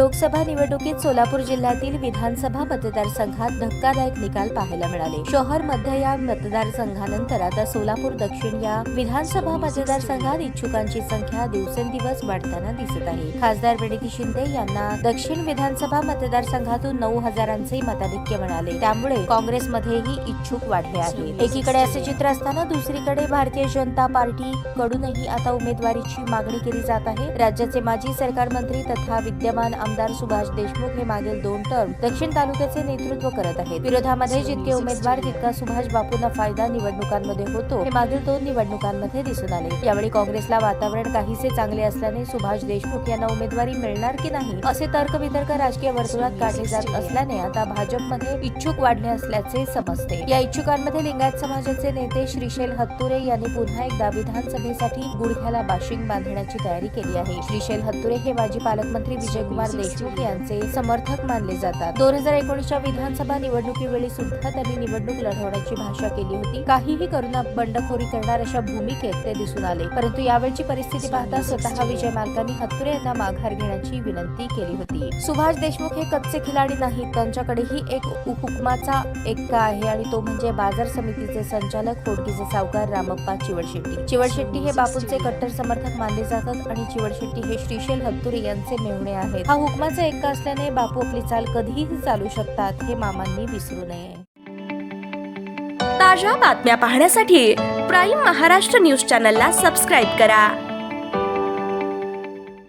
लोकसभा निवडणुकीत सोलापूर जिल्ह्यातील विधानसभा मतदारसंघात धक्कादायक निकाल पाहायला मिळाले। शहर मध्य या मतदारसंघानंतर आता सोलापूर दक्षिण या विधानसभा मतदारसंघात इच्छुकांची संख्या दिवसेंदिवस वाढताना दिसत आहे। खासदार प्रणिती शिंदे यांना दक्षिण विधानसभा मतदारसंघातून 9,000चे मताधिक्य मिळाले, त्यामुळे काँग्रेसमध्येही इच्छुक वाढले आहेत। एकीकडे असे चित्र असताना दुसरीकडे भारतीय जनता पार्टी कडूनही आता उमेदवारीची मागणी केली जात आहे। राज्याचे माजी सरकार मंत्री तथा विद्यमान आमदार सुभाष देशमुख हे मागील 2 टर्म दक्षिण तालुक्याचे नेतृत्व करत आहेत। विरोधामध्ये जितके उमेदवार तितका सुभाष बापूंना फायदा निवडणुकांमध्ये होतो हे मागील 2 निवडणुकांमध्ये दिसून आले। यावेळी काँग्रेसला वातावरण काहीसे चांगले असल्याने सुभाष देशमुख यांना उमेदवारी मिळणार की नाही असे तर्कवितर्क राजकीय वर्तुळात काढले जात असल्याने आता भाजपमध्ये इच्छुक वाढले असल्याचे समजते। या इच्छुकांमध्ये लिंगायत समाजाचे नेते श्रीशैल हत्तुरे यांनी पुन्हा एकदा विधानसभेसाठी गुडघ्याला बाशिंग बांधण्याची तयारी केली आहे। श्रीशैल हत्तुरे हे माजी पालकमंत्री विजयकुमार देशमुख यांचे समर्थक मानले जातात। 2019च्या विधानसभा निवडणुकीवेळी सुद्धा त्यांनी निवडणूक लढवण्याची भाषा केली होती। काहीही करून बंडखोरी करणार अशा भूमिकेत ते दिसून आले, परंतु यावेळची परिस्थिती पाहता स्वतः विजय मालकांनी हत्तुरे यांना माघार घेण्याची विनंती केली होती। सुभाष देशमुख हे कच्चे खिलाडी नाहीत, त्यांच्याकडेही एक हुकमाचा एक्का आहे आणि तो म्हणजे बाजार समितीचे संचालक होडकीचे सावकार रामप्पा चिवडशेट्टी। चिवडशेट्टी हे बापूंचे कट्टर समर्थक मानले जातात आणि चिवडशेट्टी हे श्रीशैल हत्तुरे यांचे मेहुणे आहेत। हा हुकमाचा एक्का असल्याने बापू आपली चाल कधीही चालू शकतात हे मामांनी विसरू नये। ताज्या बातम्या पाहण्यासाठी प्राईम महाराष्ट्र न्यूज चॅनलला सबस्क्राईब करा।